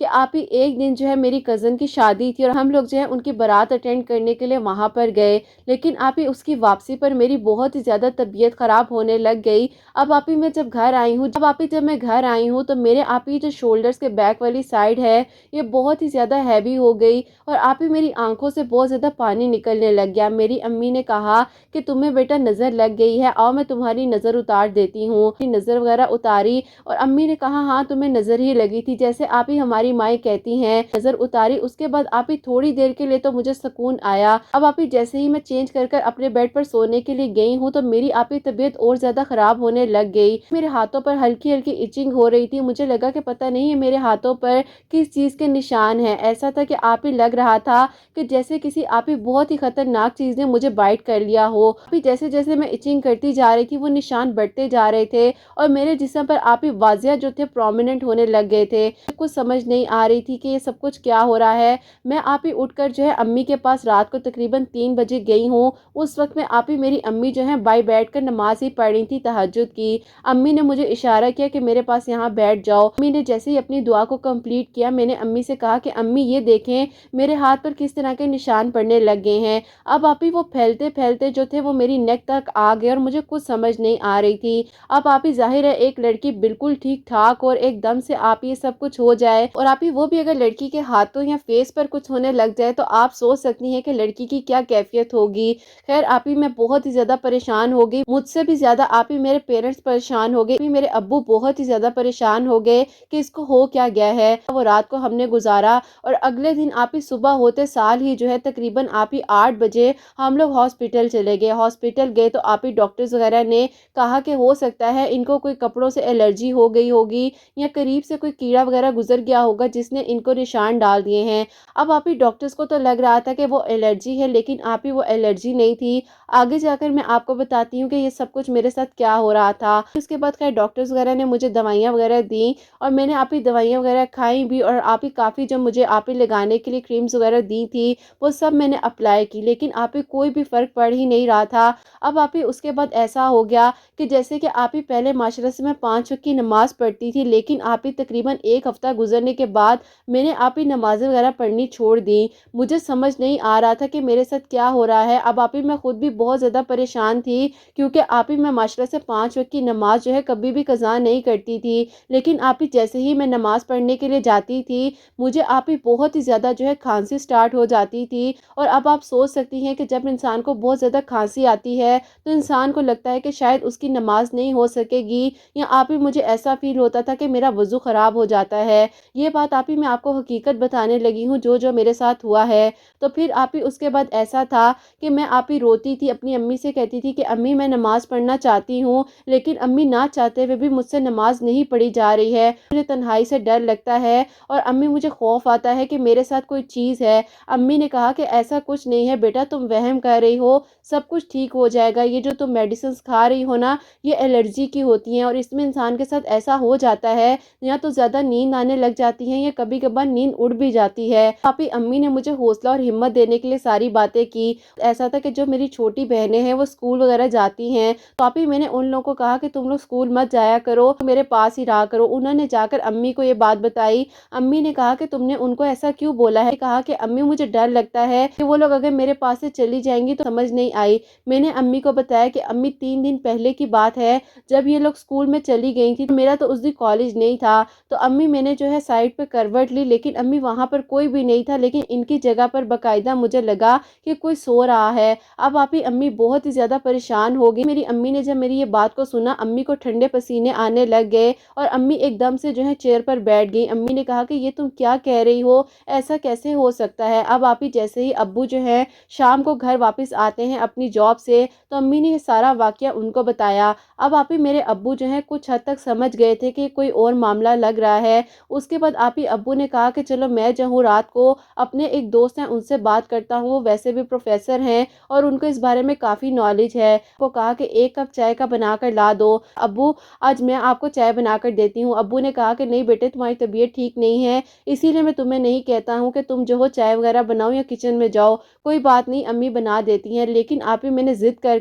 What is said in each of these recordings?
کہ آپ ہی ایک دن جو ہے میری کزن کی شادی تھی اور ہم لوگ جو ہے ان کی بارات اٹینڈ کرنے کے لیے وہاں پر گئے، لیکن آپ ہی اس کی واپسی پر میری بہت ہی زیادہ طبیعت خراب ہونے لگ گئی۔ اب آپ ہی میں جب گھر آئی ہوں تو میرے آپ ہی جو شولڈرز کے بیک والی سائڈ ہے یہ بہت ہی زیادہ ہیوی ہو گئی اور آپ ہی میری آنکھوں سے بہت زیادہ پانی نکلنے لگ گیا۔ میری امی نے کہا کہ تمہیں بیٹا نظر لگ گئی ہے، آؤ میں تمہاری نظر اتار دیتی ہوں۔ نظر وغیرہ اتاری اور امی نے کہا ہاں تمہیں نظر ہی لگی تھی، جیسے آپ ہی ہماری مائیں کہتی ہیں۔ نظر اتاری، اس کے بعد آپ ہی تھوڑی دیر کے لیے تو مجھے سکون آیا۔ اب آپ ہی جیسے ہی میں چینج کر اپنے بیڈ پر سونے کے لیے گئی ہوں تو میری آپ ہی طبیعت اور زیادہ خراب ہونے لگ گئی۔ میرے ہاتھوں پر ہلکی ہلکی ایچنگ ہو رہی تھی، مجھے لگا کہ پتہ نہیں ہے میرے ہاتھوں پر کس چیز کے نشان ہیں۔ ایسا تھا کہ آپ ہی لگ رہا تھا کہ جیسے کسی آپ ہی بہت ہی خطرناک چیز نے مجھے بائٹ کر لیا ہو۔ ابھی جیسے جیسے میں ایچنگ کرتی جا رہی تھی وہ نشان بڑھتے جا رہے تھے اور میرے جسم پر آپ ہی واضح جو تھے پرومیننٹ ہونے لگ گئے تھے۔ کچھ سمجھ نہیں آ رہی تھی کہ یہ سب کچھ کیا ہو رہا ہے۔ میں آپ ہی اٹھ کر جو ہے امی کے پاس رات کو تقریباً 3 بجے گئی ہوں۔ اس وقت میں آپ ہی میری امی جو ہے بائی بیٹھ کر نماز ہی پڑھ رہی تھی تہجد کی۔ امی نے مجھے اشارہ کیا کہ میرے پاس یہاں بیٹھ جاؤ۔ امی نے جیسے ہی اپنی دعا کو کمپلیٹ کیا میں نے امی سے کہا کہ امی یہ دیکھیں میرے ہاتھ پر کس طرح کے نشان پڑنے لگ گئے ہیں۔ اب آپ ہی وہ پھیلتے پھیلتے جو تھے وہ میری نیک تک آ گئے اور مجھے کچھ سمجھ نہیں آ رہی تھی۔ اب آپ ہی ظاہر ہے ایک لڑکی بالکل ٹھیک ٹھاک اور ایک دم سے آپ یہ سب کچھ ہو جائے اور آپ ہی وہ بھی اگر لڑکی کے ہاتھوں یا فیس پر کچھ ہونے لگ جائے تو آپ سوچ سکتی ہیں کہ لڑکی کی کیا کیفیت ہوگی۔ خیر آپ ہی میں بہت ہی زیادہ پریشان ہو گئی، مجھ سے بھی زیادہ آپ ہی میرے پیرنٹس پریشان ہو گئے، میرے ابو بہت ہی زیادہ پریشان ہو گئے کہ اس کو ہو کیا گیا ہے۔ وہ رات کو ہم نے گزارا اور اگلے دن آپ ہی صبح ہوتے سال ہی جو ہے تقریباً آپ ہی 8 بجے ہم لوگ ہاسپٹل چلے گئے۔ ہاسپٹل گئے تو آپ ہی ڈاکٹرز وغیرہ نے کہا کہ ہو سکتا ہے ان کو کوئی کپڑوں سے الرجی ہو گئی ہوگی یا قریب سے کوئی کیڑا وغیرہ گزر گیا ہوگا جس نے ان کو نشان ڈال دیے ہیں۔ اب آپ ہی ڈاکٹرز کو تو لگ رہا تھا کہ وہ الرجی ہے، لیکن آپ ہی وہ الرجی نہیں تھی۔ آگے جا کر میں آپ کو بتاتی ہوں کہ یہ سب کچھ میرے ساتھ کیا ہو رہا تھا۔ اس کے بعد خیر ڈاکٹرز وغیرہ نے مجھے دوائیاں وغیرہ دیں اور میں نے آپ ہی دوائیاں وغیرہ کھائیں بھی اور آپ ہی کافی جو مجھے آپ ہی لگانے کے لیے کریمز وغیرہ دی تھی وہ سب میں نے اپلائی کی، لیکن آپ ہی کوئی بھی فرق پڑ ہی نہیں رہا تھا۔ اب آپ ہی اس کے بعد ایسا ہو گیا کہ جیسے کہ آپ ہی پہلے معاشرے سے میں 5 وقت کی نماز پڑھتی تھی، لیکن آپ ہی تقریباً ایک ہفتہ گزرنے کے بعد میں نے آپ ہی نمازیں وغیرہ پڑھنی چھوڑ دی۔ مجھے سمجھ نہیں آ رہا تھا کہ میرے ساتھ کیا ہو رہا ہے۔ اب آپ ہی میں خود بھی بہت زیادہ پریشان تھی کیونکہ آپ ہی میں معاشرے سے 5 وقت کی نماز جو ہے کبھی بھی قضا نہیں کرتی تھی، لیکن آپ ہی جیسے ہی میں نماز پڑھنے کے لیے جاتی تھی مجھے آپ ہی بہت ہی زیادہ جو ہے کھانسی سٹارٹ ہو جاتی تھی۔ اور اب آپ سوچ سکتی ہیں کہ جب انسان کو بہت زیادہ کھانسی آتی ہے تو انسان کو لگتا ہے کہ شاید اس کی نماز نہیں ہو سکے گی، یا آپ ہی مجھے ایسا فیل ہوتا تھا کہ میرا وضو خراب ہو جاتا ہے۔ یہ بات آپ ہی میں آپ کو حقیقت بتانے لگی ہوں جو میرے ساتھ ہوا ہے۔ تو پھر آپ ہی اس کے بعد ایسا تھا کہ میں آپ ہی روتی تھی، اپنی امی سے کہتی تھی کہ امی میں نماز پڑھنا چاہتی ہوں، لیکن امی نہ چاہتے ہوئے بھی مجھ سے نماز نہیں پڑھی جا رہی ہے، مجھے تنہائی سے ڈر لگتا ہے اور امی مجھے خوف آتا ہے کہ میرے ساتھ کوئی چیز ہے۔ امی نے کہا کہ ایسا کچھ نہیں ہے بیٹا، تم وہم کر رہی ہو، سب کچھ ٹھیک ہو جائے گا، یہ جو تم میڈیسنز کھا رہی ہو نا یہ الرجی کی ہوتی ہیں اور اس میں انسان کے ساتھ ایسا ہو جاتا ہے یا تو زیادہ نیند آنے لگ جاتی ہے یا کبھی کبھار نیند اڑ بھی جاتی ہے۔ آپ ہی امی نے مجھے حوصلہ اور ہمت دینے کے لیے ساری باتیں کی۔ ایسا تھا کہ جو میری چھوٹی بہنیں ہیں وہ اسکول وغیرہ جاتی ہیں تو آپ ہی میں نے ان لوگوں کو کہا کہ تم لوگ اسکول مت جایا کرو، میرے پاس ہی رہا کرو۔ انہوں نے جا کر امی کو یہ بات بتائی۔ امی نے کہا کہ تم نے ان کو ایسا کیوں بولا ہے؟ کہا کہ امی مجھے ڈر لگتا ہے کہ وہ لوگ اگر میرے پاس سے چلی جائیں گی تو سمجھ نہیں آئی۔ میں نے امی کو بتایا کہ امی 3 دن پہلے کی بات ہے جب یہ لوگ اسکول میں چلی گئی تھی، میرا تو اس دن کالج نہیں تھا، تو امی میں نے جو ہے سائڈ پہ کروٹ لی، لیکن امی وہاں پر کوئی بھی نہیں تھا، لیکن ان کی جگہ پر باقاعدہ مجھے لگا کہ کوئی سو رہا ہے۔ اب آپ ہی امی بہت ہی زیادہ پریشان ہو گئی۔ میری امی نے جب میری یہ بات کو سنا امی کو ٹھنڈے پسینے آنے لگ گئے اور امی ایک دم سے جو ہے چیئر پر بیٹھ گئی۔ امی نے کہا کہ یہ تم کیا کہہ رہی ہو، ایسا کیسے ہو سکتا ہے؟ اب آپ ہی جیسے ہی ابو جو ہے شام کو گھر واپس آتے ہیں اپنی جاب سے تو امی نے یہ سارا واقعہ ان کو بتایا۔ اب آپ ہی میرے ابو جو ہے کچھ حد تک سمجھ گئے تھے کہ کوئی اور معاملہ لگ رہا ہے۔ اس کے بعد آپ ہی ابو نے کہا کہ چلو میں جو ہوں رات کو اپنے ایک دوست ہیں ان سے بات کرتا ہوں، وہ ویسے بھی پروفیسر ہیں اور ان کو اس بارے میں کافی نالج ہے۔ وہ کہا کہ 1 کپ چائے کا بنا کر لا دو، ابو آج میں آپ کو چائے بنا کر دیتی ہوں۔ ابو نے کہا کہ نہیں بیٹے تمہاری طبیعت ٹھیک نہیں ہے، اسی لیے میں تمہیں نہیں کہتا ہوں کہ تم جو ہو چائے وغیرہ بناؤ یا کچن میں جاؤ، کوئی بات نہیں امی بنا دیتی ہیں۔ لیکن آپ ہی میں نے ضد کر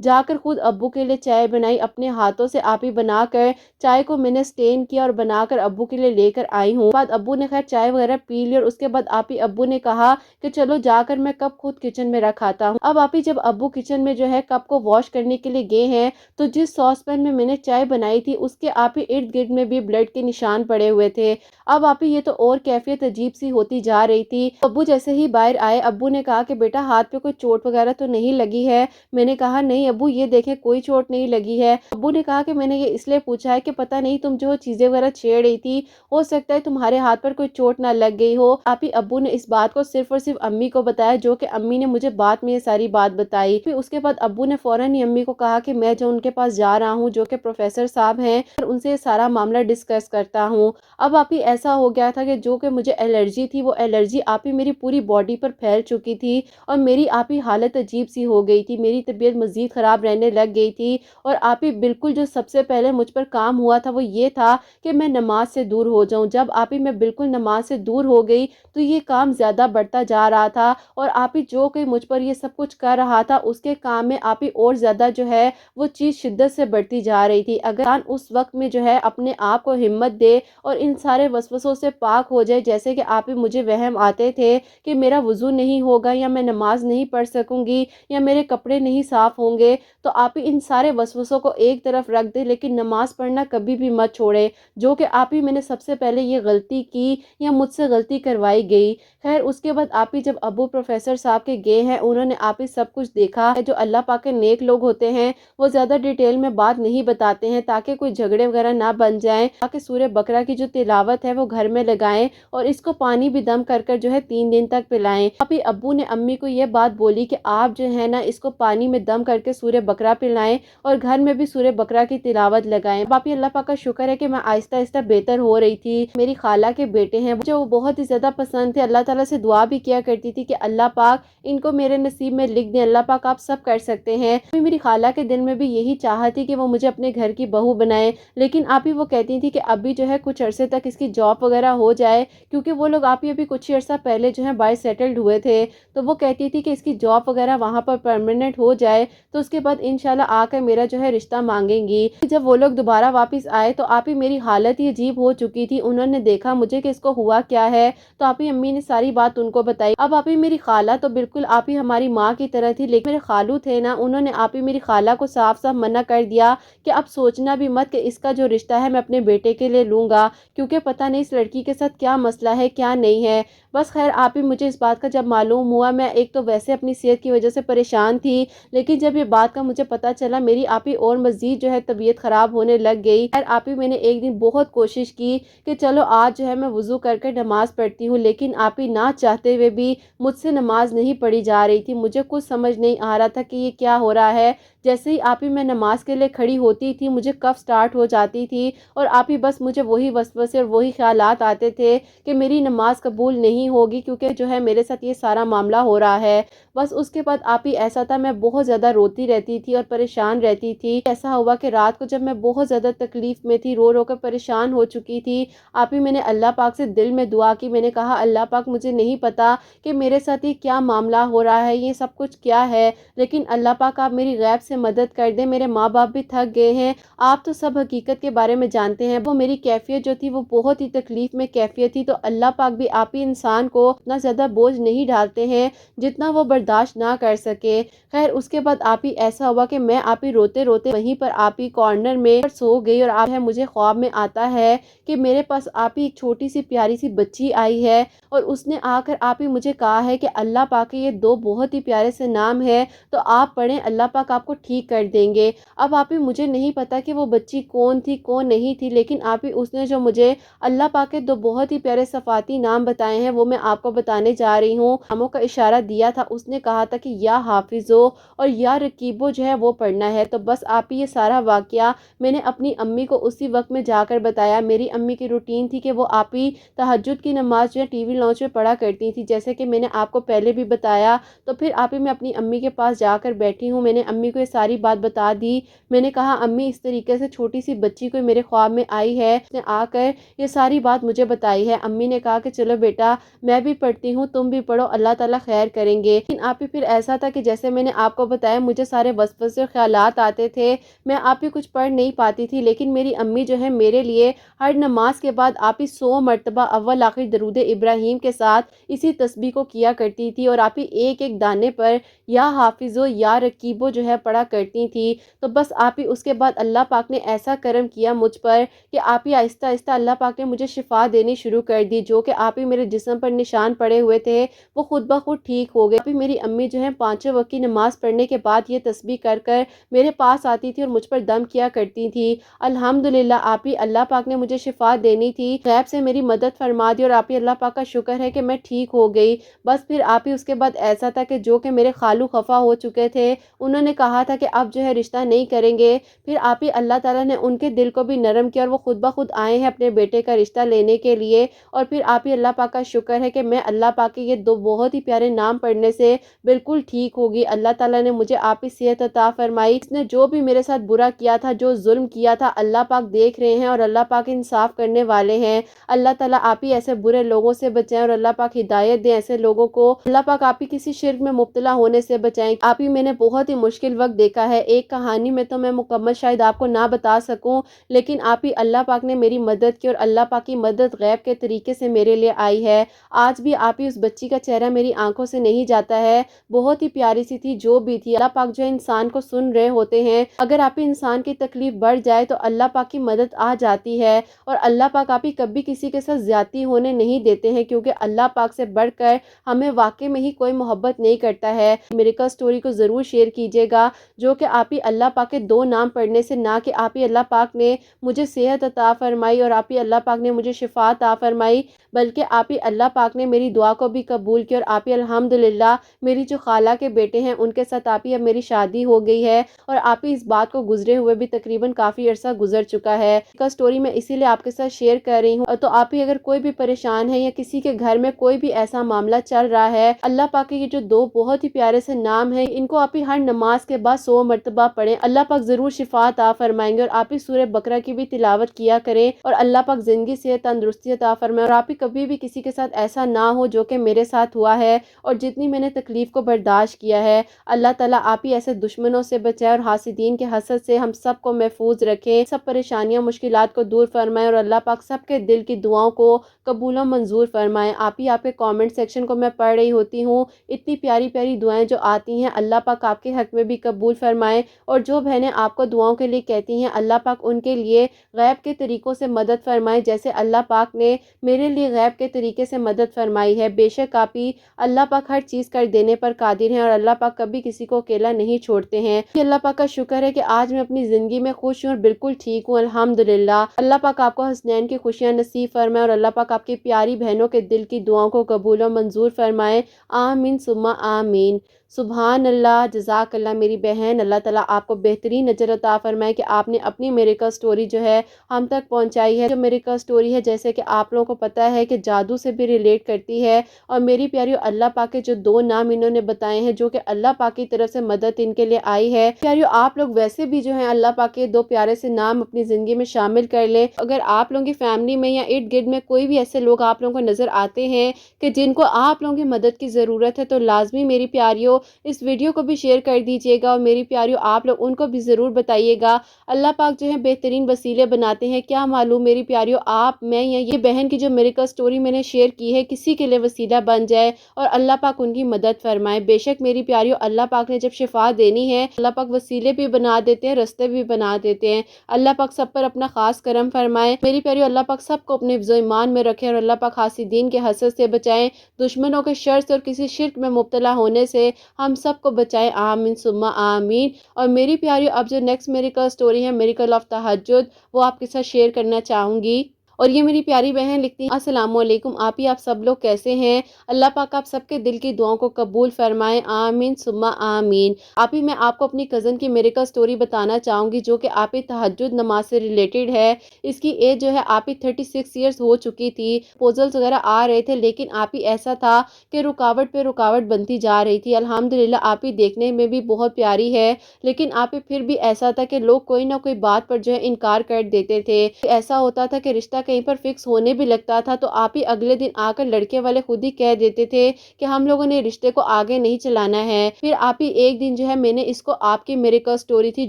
جا کر خود ابو کے لیے چائے بنائی، اپنے ہاتھوں سے آپ ہی بنا کر چائے کو میں نے سٹین کیا اور بنا کر ابو کے لیے لے کر آئی ہوں۔ بعد ابو نے خیر چائے وغیرہ پی لی اور اس کے بعد آپی ابو نے کہا کہ چلو جا کر میں کپ خود کچن میں رکھاتا ہوں۔ اب آپی جب ابو کچن میں جو ہے کپ کو واش کرنے کے لیے گئے ہیں تو جس ساس پین میں نے چائے بنائی تھی اس کے آپی ارد گرد میں بھی بلڈ کے نشان پڑے ہوئے تھے۔ اب آپی یہ تو اور کیفیت عجیب سی ہوتی جا رہی تھی۔ ابو جیسے ہی باہر آئے ابو نے کہا کہ بیٹا ہاتھ پہ کوئی چوٹ وغیرہ تو نہیں لگی ہے؟ میں نے کہا نہیں ابو یہ دیکھیں کوئی چوٹ نہیں لگی ہے۔ ابو نے کہا کہ میں نے یہ اس لیے پوچھا ہے کہ پتہ نہیں تم جو چیزیں وغیرہ چھیڑ رہی تھی ہو سکتا ہے تمہارے ہاتھ پر کوئی چوٹ نہ لگ گئی ہو۔ آپی ابو نے اس بات کو صرف اور صرف امی کو بتایا جو کہ امی نے مجھے بعد میں یہ ساری بات بتائی۔ پھر اس کے بعد ابو نے فوراً ہی امی کو کہا کہ میں جو ان کے پاس جا رہا ہوں جو کہ پروفیسر صاحب ہیں اور ان سے یہ سارا معاملہ ڈسکس کرتا ہوں۔ اب آپی ایسا ہو گیا تھا کہ جو کہ مجھے الرجی تھی وہ الرجی آپی میری پوری باڈی پر پھیل چکی تھی اور میری آپی حالت عجیب سی ہو گئی تھی، میری طبیعت مزید خراب رہنے لگ گئی تھی اور آپی بالکل جو سب سے پہلے مجھ پر کام ہوا تھا وہ یہ تھا کہ میں نماز سے دور ہو جاؤں۔ جب آپی میں بالکل نماز سے دور ہو گئی تو یہ کام زیادہ بڑھتا جا رہا تھا اور آپی جو کہ مجھ پر یہ سب کچھ کر رہا تھا اس کے کام میں آپی اور زیادہ جو ہے وہ چیز شدت سے بڑھتی جا رہی تھی۔ اگر انسان اس وقت میں جو ہے اپنے آپ کو ہمت دے اور ان سارے وسوسوں سے پاک ہو جائے، جیسے کہ آپی مجھے وہم آتے تھے کہ میرا وضو نہیں ہوگا یا میں نماز نہیں پڑھ سکوں گی یا میرے کپڑے نہیں صاف ہوں گے، تو آپی ان سارے وسوسوں کو ایک طرف رکھ دے لیکن نماز پڑھنا کبھی بھی مت چھوڑے، جو کہ آپی میں نے سب سے پہلے یہ غلطی کی یا مجھ سے غلطی کروائی گئی۔ خیر اس کے بعد آپی جب ابو پروفیسر صاحب کے گئے ہیں انہوں نے آپی سب کچھ دیکھا ہے۔ جو اللہ پاک کے نیک لوگ ہوتے ہیں وہ زیادہ ڈیٹیل میں بات نہیں بتاتے ہیں تاکہ کوئی جھگڑے وغیرہ نہ بن جائیں، تاکہ سورہ بقرہ کی جو تلاوت ہے وہ گھر میں لگائیں اور اس کو پانی بھی دم کر کر جو ہے 3 دن تک پلائیں۔ آپی ابو نے امی کو یہ بات بولی کہ آپ جو ہے نا اس کو پانی میں دم کر کے سورہ بقرہ پلائیں اور گھر میں بھی سورہ بقرہ کی تلاوت لگائیں۔ باپی اللہ پاک کا شکر ہے کہ میں آہستہ آہستہ بہتر ہو رہی تھی۔ میری خالہ کے بیٹے ہیں جو بہت ہی زیادہ پسند تھے، اللہ تعالیٰ سے دعا بھی کیا کرتی تھی کہ اللہ پاک ان کو میرے نصیب میں لکھ دیں، اللہ پاک آپ سب کر سکتے ہیں۔ میری خالہ کے دل میں بھی یہی چاہت تھی کہ وہ مجھے اپنے گھر کی بہو بنائے، لیکن آپی وہ کہتی تھی کہ ابھی جو ہے کچھ عرصے تک اس کی جاب وغیرہ ہو جائے، کیونکہ وہ لوگ آپی ابھی کچھ عرصہ پہلے جو ہے باہر سیٹلڈ ہوئے تھے، تو وہ کہتی تھی کہ اس کی جاب وغیرہ وہاں پر پرماننٹ ہو جائے تو اس کے بعد انشاءاللہ آ کر میرا جو ہے رشتہ مانگیں گی۔ جب وہ لوگ دوبارہ واپس آئے تو آپی میری حالت ہی عجیب ہو چکی تھی، انہوں نے دیکھا مجھے کہ اس کو ہوا کیا ہے تو آپی امی نے ساری بات ان کو بتائی۔ اب آپی میری خالہ تو بالکل آپی ہماری ماں کی طرح تھی، لیکن میرے خالو تھے نا انہوں نے آپی میری خالہ کو صاف صاف منع کر دیا کہ اب سوچنا بھی مت کہ اس کا جو رشتہ ہے میں اپنے بیٹے کے لیے لوں گا، کیونکہ پتہ نہیں اس لڑکی کے ساتھ کیا مسئلہ ہے کیا نہیں ہے۔ بس خیر آپی مجھے اس بات کا جب معلوم ہوا، میں ایک تو ویسے اپنی صحت کی وجہ سے پریشان تھی، لیکن جب یہ بات کا مجھے پتہ چلا میری آپی اور مزید جو ہے طبیعت خراب ہونے لگ گئی۔ خیر آپی میں نے ایک دن بہت کوشش کی کہ چلو آج جو ہے میں وضو کر کے نماز پڑھتی ہوں، لیکن آپی نہ چاہتے ہوئے بھی مجھ سے نماز نہیں پڑھی جا رہی تھی۔ مجھے کچھ سمجھ نہیں آ رہا تھا کہ یہ کیا ہو رہا ہے۔ جیسے ہی آپی میں نماز کے لیے کھڑی ہوتی تھی مجھے کف سٹارٹ ہو جاتی تھی اور آپی بس مجھے وہی وسوسے اور وہی خیالات آتے تھے کہ میری نماز قبول نہیں ہوگی کیونکہ جو ہے میرے ساتھ یہ سارا معاملہ ہو رہا ہے۔ بس اس کے بعد آپی ایسا تھا میں بہت زیادہ روتی رہتی تھی اور پریشان رہتی تھی۔ ایسا ہوا کہ رات کو جب میں بہت زیادہ تکلیف میں تھی، رو رو کر پریشان ہو چکی تھی، آپی میں نے اللہ پاک سے دل میں دعا کی، میں نے کہا اللہ پاک مجھے نہیں پتا کہ میرے ساتھ یہ کیا معاملہ ہو رہا ہے، یہ سب کچھ کیا ہے، لیکن اللہ پاک آپ میری غیب سے مدد کر دیں، میرے ماں باپ بھی تھک گئے ہیں، آپ تو سب حقیقت کے بارے میں جانتے ہیں۔ وہ میری کیفیت جو تھی وہ بہت ہی تکلیف میں کیفیت تھی، تو اللہ پاک بھی آپ ہی انسان کو اتنا زیادہ بوجھ نہیں ڈالتے ہیں جتنا وہ برداشت نہ کر سکے۔ خیر اس کے بعد آپی ایسا ہوا کہ میں آپی روتے روتے وہیں پر آپی کارنر میں سو گئی اور آپ ہے مجھے خواب میں آتا ہے کہ میرے پاس آپی ایک چھوٹی سی پیاری سی بچی آئی ہے اور اس نے آ کر آپی مجھے کہا ہے کہ اللہ پاک کے یہ 2 بہت ہی پیارے سے نام ہے تو آپ پڑھیں، اللہ پاک آپ کو ٹھیک کر دیں گے۔ اب آپی مجھے نہیں پتا کہ وہ بچی کون تھی کون نہیں تھی، لیکن آپی اس نے جو مجھے اللہ پاک کے 2 بہت ہی پیارے صفاتی نام بتائے ہیں وہ میں آپ کو بتانے جا رہی ہوں۔ ناموں کا اشارہ دیا تھا، اس نے کہا تھا کہ یا حافظو اور یا رقیبو جو ہے وہ پڑھنا ہے۔ تو بس آپی یہ سارا واقعہ میں نے اپنی امی کو اسی وقت میں جا کر بتایا۔ میری امی کی روٹین تھی کہ وہ آپی تہجد کی نماز جو ہے ٹی وی لانچ میں پڑھا کرتی تھیں، جیسے کہ میں نے آپ کو پہلے بھی بتایا۔ تو پھر آپ ہی میں اپنی امی کے پاس جا کر بیٹھی ہوں، میں نے امی کو یہ ساری بات بتا دی۔ میں نے کہا امی اس طریقے سے چھوٹی سی بچی کوئی میرے خواب میں آئی ہے، اس نے آ کر یہ ساری بات مجھے بتائی ہے۔ امی نے کہا کہ چلو بیٹا میں بھی پڑھتی ہوں، تم بھی پڑھو، اللہ تعالیٰ خیر کریں گے۔ لیکن آپ ہی پھر ایسا تھا کہ جیسے میں نے آپ کو بتایا مجھے سارے وسوسے اور خیالات آتے تھے، میں آپ ہی کچھ پڑھ نہیں پاتی تھی، لیکن میری امی جو ہے میرے لیے ہر نماز کے بعد آپ ہی 100 مرتبہ اول آخر درود ابراہیم کے ساتھ اسی تسبیح کو کیا کرتی تھی، اور آپ ہی ایک ایک دانے پر یا حافظو یا رقیبو جو ہے پڑھا کرتی تھی۔ تو بس آپ ہی اس کے بعد اللہ پاک نے ایسا کرم کیا مجھ پر کہ آپ ہی آہستہ آہستہ اللہ پاک نے مجھے شفا دینی شروع کر دی، جو کہ آپ ہی میرے جسم پر نشان پڑے ہوئے تھے وہ خود بخود ٹھیک ہو گئے۔ آپ ہی میری امی جو ہے 5 وقت کی نماز پڑھنے کے بعد یہ تسبیح کر کر میرے پاس آتی تھی اور مجھ پر دم کیا کرتی تھی۔ الحمدللہ آپ ہی اللہ پاک نے مجھے شفا دینی تھی، غیب سے میری مدد فرما دی، اور آپ ہی اللہ پاک کا شکر ہے کہ میں ٹھیک ہو گئی۔ بس پھر آپ ہی اس کے بعد ایسا تھا کہ جو کہ میرے خالو خفا ہو چکے تھے، انہوں نے کہا تھا کہ اب جو ہے رشتہ نہیں کریں گے، پھر آپ ہی اللہ تعالیٰ نے ان کے دل کو بھی نرم کیا اور وہ خود بخود آئے ہیں اپنے بیٹے کا رشتہ لینے کے لیے۔ اور پھر آپ ہی اللہ پاک کا شکر ہے کہ میں اللہ پاک کے یہ 2 بہت ہی پیارے نام پڑھنے سے بالکل ٹھیک ہوگی۔ اللہ تعالیٰ نے مجھے آپ ہی صحت عطا فرمائی۔ اس نے جو بھی میرے ساتھ برا کیا تھا، جو ظلم کیا تھا، اللہ پاک دیکھ رہے ہیں اور اللہ پاک انصاف کرنے والے ہیں۔ اللہ تعالیٰ آپ ہی ایسے برے لوگوں سے بچائیں اور اللہ پاک ہدایت دیں ایسے لوگوں کو۔ اللہ پاک آپ ہی کسی شرک میں مبتلا ہونے سے بچائیں۔ آپ ہی میں نے بہت ہی مشکل وقت دیکھا ہے، ایک کہانی میں تو میں مکمل شاید آپ کو نہ بتا سکوں، لیکن آپ ہی اللہ پاک نے میری مدد کی اور اللہ پاک کی مدد غیب کے طریقے سے میرے لیے آئی ہے۔ آج بھی آپ ہی اس بچی کا چہرہ میری آنکھوں سے نہیں جاتا ہے، بہت ہی پیاری سی تھی جو بھی تھی۔ اللہ پاک جو ہے انسان کو سن رہے ہوتے ہیں، اگر آپ ہی انسان کی تکلیف بڑھ جائے تو اللہ پاک کی مدد آ جاتی ہے، اور اللہ پاک آپ ہی کبھی کسی کے ساتھ زیادتی ہونے نہیں دیتے ہیں، کیونکہ اللہ پاک سے بڑھ کر ہمیں واقعی میں ہی کوئی محبت نہیں کرتا ہے۔ میریکل سٹوری کو ضرور شیئر کیجیے گا، جو کہ آپ ہی اللہ پاک کے 2 نام پڑھنے سے، نہ کہ آپ ہی اللہ پاک نے مجھے صحت عطا فرمائی اور آپ ہی اللہ پاک نے مجھے شفا عطا فرمائی، بلکہ آپ ہی اللہ پاک نے میری دعا کو بھی قبول کیا، اور آپ ہی الحمدللہ میری جو خالہ کے بیٹے ہیں ان کے ساتھ آپ ہی اب میری شادی ہو گئی ہے، اور آپ ہی اس بات کو گزرے ہوئے بھی تقریباً کافی عرصہ گزر چکا ہے۔ کا سٹوری میں اسی لیے آپ کے ساتھ شیئر کر رہی ہوں، تو آپ ہی اگر کوئی بھی پریشان ہے یا کسی کے گھر میں کوئی بھی ایسا معاملہ چل رہا ہے، اللہ پاک کے یہ جو 2 بہت ہی پیارے سے نام ہیں، ان کو آپ ہی ہر نماز کے بعد 100 مرتبہ پڑھیں، اللہ پاک ضرور شفا عطا فرمائیں گے۔ اور آپ ہی سورہ بقرہ کی بھی تلاوت کیا کریں، اور اللہ پاک زندگی سے تندرستی عطا فرمائے، اور آپ ہی کبھی بھی کسی کے ساتھ ایسا نہ ہو جو کہ میرے ساتھ ہوا ہے، اور جتنی میں نے تکلیف کو برداشت کیا ہے، اللہ تعالیٰ آپ ہی ایسے دشمنوں سے بچائے اور حاسدین کے حسد سے ہم سب کو محفوظ رکھے، سب پریشانیاں مشکلات کو دور فرمائے، اور اللہ پاک سب کے دل کی دعاؤں کو قبول و منظور فرمائے۔ آپ ہی آپ کے کامنٹ سیکشن کو میں پڑھ رہی ہوتی ہوں، اتنی پیاری پیاری دعائیں جو آتی ہیں، اللہ پاک آپ کے حق میں بھی قبول فرمائے، اور جو بہنیں آپ کو دعاؤں کے لیے کہتی ہیں، اللہ پاک ان کے لیے غیب کے طریقوں سے مدد فرمائے، جیسے اللہ پاک نے میرے لیے غیب کے طریقے سے مدد فرمائی ہے۔ بے شک آپ ہی اللہ پاک ہر چیز کر دینے پر قادر ہیں، اور اللہ پاک کبھی کسی کو اکیلا نہیں چھوڑتے ہیں۔ اللہ پاک کا شکر ہے کہ آج میں اپنی زندگی میں خوش ہوں اور بالکل ٹھیک ہوں، الحمدللہ۔ اللہ پاک آپ کو حسنین کی خوشیاں نصیب فرمائے، اور اللہ پاک آپ کی پیاری بہنوں کے دل کی دعاؤں کو قبول و منظور فرمائے، آمین ثم آمین۔ سبحان اللہ، جزاک اللہ میری بہن، اللہ تعالیٰ آپ کو بہترین اجر عطا فرمائے کہ آپ نے اپنی میریکل سٹوری جو ہے ہم تک پہنچائی ہے۔ جو میریکل سٹوری ہے جیسے کہ آپ لوگوں کو پتہ ہے کہ جادو سے بھی ریلیٹ کرتی ہے، اور میری پیاریو اللہ پاک کے جو 2 نام انہوں نے بتائے ہیں، جو کہ اللہ پاک کی طرف سے مدد ان کے لیے آئی ہے، پیاریو آپ لوگ ویسے بھی جو ہیں اللہ پاک کے 2 پیارے سے نام اپنی زندگی میں شامل کر لیں۔ اگر آپ لوگوں کی فیملی میں یا ارد گرد میں کوئی بھی ایسے لوگ آپ لوگوں کو نظر آتے ہیں کہ جن کو آپ لوگوں کی مدد کی ضرورت ہے، تو لازمی میری پیاریو اس ویڈیو کو بھی شیئر کر دیجیے گا، اور میری پیاریو آپ لوگ ان کو بھی ضرور بتائیے گا۔ اللہ پاک جو ہے بہترین وسیلے بناتے ہیں، کیا معلوم میری پیاریو آپ، میں یا یہ بہن کی جو میریکل سٹوری میں نے شیئر کی ہے کسی کے لیے وسیلہ بن جائے اور اللہ پاک ان کی مدد فرمائے۔ بے شک میری پیاریو اللہ پاک نے جب شفا دینی ہے، اللہ پاک وسیلے بھی بنا دیتے ہیں، رستے بھی بنا دیتے ہیں۔ اللہ پاک سب پر اپنا خاص کرم فرمائے۔ میری پیاریو اللہ پاک سب کو اپنے حفظ و ایمان میں رکھے، اور اللہ پاک حاسدین کے حسد سے بچائیں، دشمنوں کے شر سے اور کسی شرک میں مبتلا ہونے سے ہم سب کو بچائیں، آمین ثم آمین۔ اور میری پیاریو اب جو نیکسٹ میریکل سٹوری ہے، میریکل آف تہجد، وہ آپ کے ساتھ شیئر کرنا چاہوں گی، اور یہ میری پیاری بہن لکھتی ہیں السلام علیکم آپی، آپ سب لوگ کیسے ہیں؟ اللہ پاک آپ سب کے دل کی دعاؤں کو قبول فرمائیں، آمین ثم آمین۔ آپی میں آپ کو اپنی کزن کی میریکل سٹوری بتانا چاہوں گی جو کہ آپی تہجد نماز سے ریلیٹڈ ہے۔ اس کی ایج جو ہے آپی 36 ایئرس ہو چکی تھی، پروپوزلز وغیرہ آ رہے تھے لیکن آپی ایسا تھا کہ رکاوٹ پہ رکاوٹ بنتی جا رہی تھی۔ الحمدللہ آپی دیکھنے میں بھی بہت پیاری ہے لیکن آپی پھر بھی ایسا تھا کہ لوگ کوئی نہ کوئی بات پر جو ہے انکار کر دیتے تھے۔ ایسا ہوتا تھا کہ رشتہ کہیں پر فکس ہونے بھی لگتا تھا تو آپی اگلے دن آ کر لڑکے والے خود ہی کہہ دیتے تھے کہ ہم لوگوں نے رشتے کو آگے نہیں چلانا ہے۔ پھر آپی ایک دن جو ہے میں نے اس کو آپ کی میریکل سٹوری تھی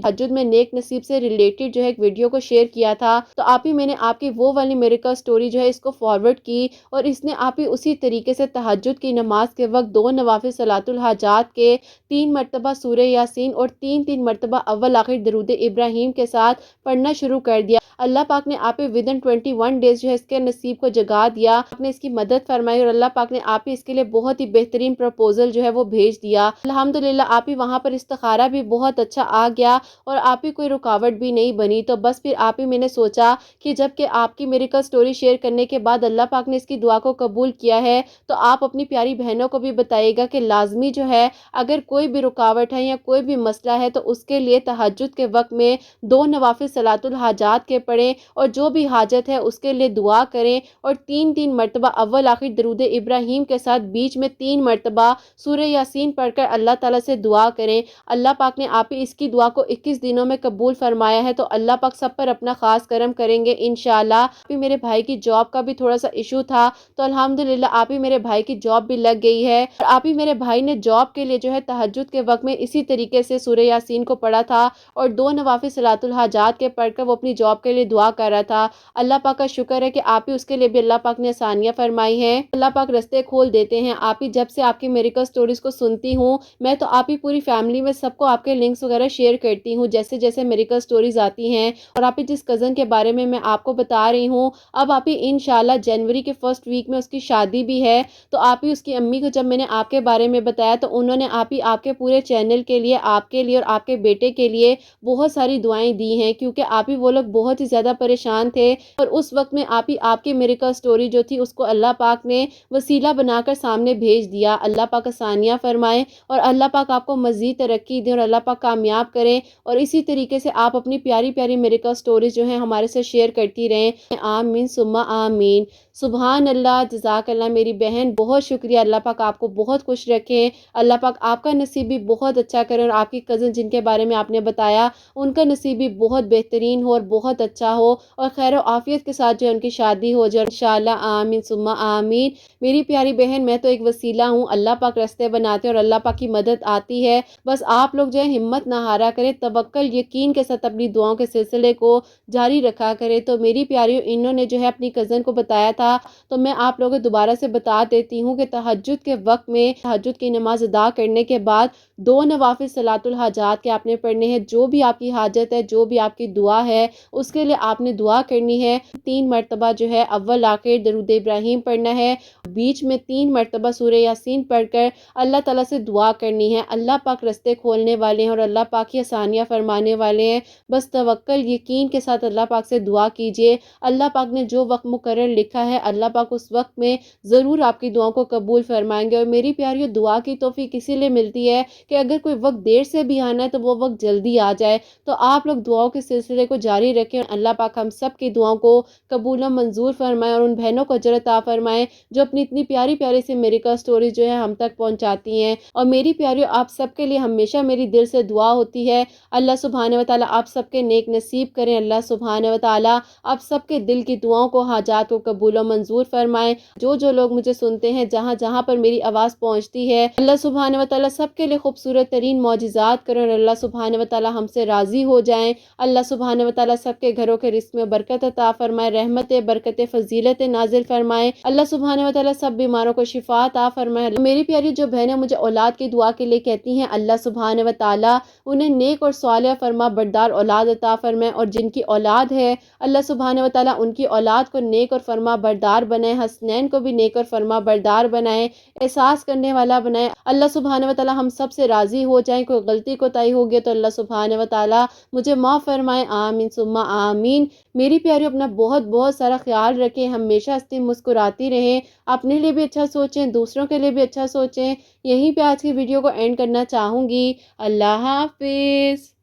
تہجد میں نیک نصیب سے ریلیٹڈ جو ہے ایک ویڈیو کو شیئر کیا تھا، تو آپی میں نے آپ کی وہ والی میریکل سٹوری جو ہے اس کو فارورڈ کی اور اس نے آپی اسی طریقے سے تہجد کی نماز کے وقت 2 نوافل صلاۃ الحاجات کے 3 مرتبہ سورہ یاسین اور 3 مرتبہ اول آخر درود ابراہیم کے ساتھ پڑھنا شروع کر دیا۔ اللہ پاک نے آپ ودن 21 ڈیز جو ہے اس کے نصیب کو جگا دیا، آپ نے اس کی مدد فرمائی اور اللہ پاک نے آپ اس کے لیے بہت ہی بہترین پروپوزل جو ہے وہ بھیج دیا۔ الحمدللہ آپ وہاں پر استخارہ بھی بہت اچھا آ گیا اور آپ کوئی رکاوٹ بھی نہیں بنی۔ تو بس پھر آپ میں نے سوچا کہ جب کہ آپ کی میریکل سٹوری شیئر کرنے کے بعد اللہ پاک نے اس کی دعا کو قبول کیا ہے تو آپ اپنی پیاری بہنوں کو بھی بتائیے گا کہ لازمی جو ہے اگر کوئی بھی رکاوٹ ہے یا کوئی بھی مسئلہ ہے تو اس کے لیے تہجد کے وقت میں 2 نوافل صلاۃ الحاجات کے پڑھیں اور جو بھی حاجت ہے اس کے لیے دعا کریں اور 3 مرتبہ اول آخر درود ابراہیم کے ساتھ بیچ میں 3 مرتبہ سورہ یاسین پڑھ کر اللہ تعالیٰ سے دعا کریں۔ اللہ پاک نے آپ اس کی دعا کو 21 دنوں میں قبول فرمایا ہے تو اللہ پاک سب پر اپنا خاص کرم کریں گے انشاءاللہ۔ میرے بھائی کی جاب کا بھی تھوڑا سا ایشو تھا تو الحمدللہ آپ میرے بھائی کی جاب بھی لگ گئی ہے اور آپ میرے بھائی نے جاب کے لیے جو ہے تہجد کے وقت میں اسی طریقے سے سورہ یاسین کو پڑھا تھا اور 2 نوافل صلاۃ الحاجات کے پڑھ کر وہ اپنی جاب کے لیے دعا کر رہا تھا۔ اللہ پاک کا شکر ہے کہ آپ اس کے لیے بھی اللہ پاک نے آسانیاں فرمائی ہیں، اللہ پاک رستے کھول دیتے ہیں۔ آپ جب سے آپ کی میریکل سٹوریز کو سنتی ہوں میں تو آپ پوری فیملی میں سب کو آپ کے لنکس وغیرہ شیئر کرتی ہوں جیسے جیسے میریکل سٹوریز آتی ہیں اور آپ جس کزن کے بارے میں آپ کو بتا رہی ہوں اب آپ انشاءاللہ جنوری کے فرسٹ ویک میں اس کی شادی بھی ہے تو آپ اس کی امی کو جب میں نے آپ کے بارے میں بتایا تو انہوں نے آپ کے پورے چینل کے لیے آپ کے لیے اور آپ کے بیٹے کے لیے بہت ساری دعائیں دی ہیں کیونکہ آپ وہ لوگ بہت ہی زیادہ پریشان تھے اور اس وقت میں آپ کی میریکل سٹوری جو تھی اس کو اللہ پاک نے وسیلہ بنا کر سامنے بھیج دیا۔ اللہ پاک آسانیاں فرمائے اور اللہ پاک آپ کو مزید ترقی دے اور اللہ پاک کامیاب کرے اور اسی طریقے سے آپ اپنی پیاری پیاری میریکل سٹوریز جو ہیں ہمارے سے شیئر کرتی رہیں، آمین ثم آمین۔ سبحان اللہ، جزاک اللہ میری بہن، بہت شکریہ۔ اللہ پاک آپ کو بہت خوش رکھے، اللہ پاک آپ کا نصیب بھی بہت اچھا کرے اور آپ کی کزن جن کے بارے میں آپ نے بتایا ان کا نصیب بھی بہت بہترین ہو اور بہت اچھا ہو اور خیر و عافیت کے ساتھ جو ان کی شادی ہو جائے انشاءاللہ، آمین ثم آمین۔ میری پیاری بہن میں تو ایک وسیلہ ہوں، اللہ پاک راستے بناتے اور اللہ پاک کی مدد آتی ہے، بس آپ لوگ جو ہے ہمت نہ ہارا کرے، توکل یقین کے ساتھ اپنی دعاؤں کے سلسلے کو جاری رکھا کرے۔ تو میری پیاری انہوں نے جو ہے اپنی کزن کو بتایا تھا تو میں آپ لوگوں کو دوبارہ سے بتا دیتی ہوں کہ تہجد کے وقت میں تہجد کی نماز ادا کرنے کے بعد 2 نوافل صلاۃ الحاجات کے آپ نے پڑھنے ہیں، جو بھی آپ کی حاجت ہے جو بھی آپ کی دعا ہے اس کے لیے آپ نے دعا کرنی ہے۔ 3 مرتبہ جو ہے اول آخر درود ابراہیم پڑھنا ہے، بیچ میں 3 مرتبہ سورہ یاسین پڑھ کر اللہ تعالیٰ سے دعا کرنی ہے۔ اللہ پاک رستے کھولنے والے ہیں اور اللہ پاک کی آسانیاں فرمانے والے ہیں، بس توکل یقین کے ساتھ اللہ پاک سے دعا کیجئے۔ اللہ پاک نے جو وقت مقرر لکھا ہے اللہ پاک اس وقت میں ضرور آپ کی دعاؤں کو قبول فرمائیں گے۔ اور میری پیاریوں، دعا کی توفیق اسی لیے ملتی ہے کہ اگر کوئی وقت دیر سے بھی آنا ہے تو وہ وقت جلدی آ جائے، تو آپ لوگ دعاؤں کے سلسلے کو جاری رکھیں اور اللہ پاک ہم سب کی دعاؤں کو قبول و منظور فرمائے اور ان بہنوں کو اجر عطا فرمائے جو اپنی اتنی پیاری پیاری سی میریکل سٹوریز جو ہے ہم تک پہنچاتی ہیں۔ اور میری پیاریوں، آپ سب کے لیے ہمیشہ میری دل سے دعا ہوتی ہے اللہ سبحانہ و تعالیٰ آپ سب کے نیک نصیب کریں، اللہ سبحانہ و تعالیٰ آپ سب کے دل کی دعاؤں کو حاجات کو قبول و منظور فرمائیں۔ جو لوگ مجھے سنتے ہیں جہاں جہاں پر میری آواز پہنچتی ہے اللہ سبحانہ و تعالیٰ سب کے لیے خوبصورت ترین معجزات کریں اور اللہ سبحانہ و تعالیٰ ہم سے راضی ہو جائیں۔ اللہ سبحانہ و تعالیٰ سب کے گھروں کے رزق میں برکت عطا فرمائے، رحمت برکت فضیلت نازل فرمائے، اللہ سبحانہ و تعالیٰ سب بیماروں کو شفا عطا فرمائے۔ میری پیاری جو بہنیں مجھے اولاد کی دعا کے لیے کہتی ہیں اللہ سبحانہ و تعالیٰ انہیں نیک اور صالح فرما بردار اولاد عطا فرمائے، اور جن کی اولاد ہے اللہ سبحانہ و تعالیٰ ان کی اولاد کو نیک اور فرما بردار بنائے، حسنین کو بھی نیک اور فرما بردار بنائے، احساس کرنے والا بنائے۔ اللہ سبحانہ و تعالی ہم سب سے راضی ہو جائیں۔ کوئی غلطی کوتاہی ہو گئی تو اللہ سبحانہ و تعالی مجھے معاف فرمائے، آمین ثم آمین۔ میری پیاری اپنا بہت بہت سارا خیال رکھیں، ہمیشہ ہنستی مسکراتی رہیں، اپنے لیے بھی اچھا سوچیں، دوسروں کے لیے بھی اچھا سوچیں۔ یہیں پہ آج کی ویڈیو کو اینڈ کرنا چاہوں گی۔ اللہ حافظ۔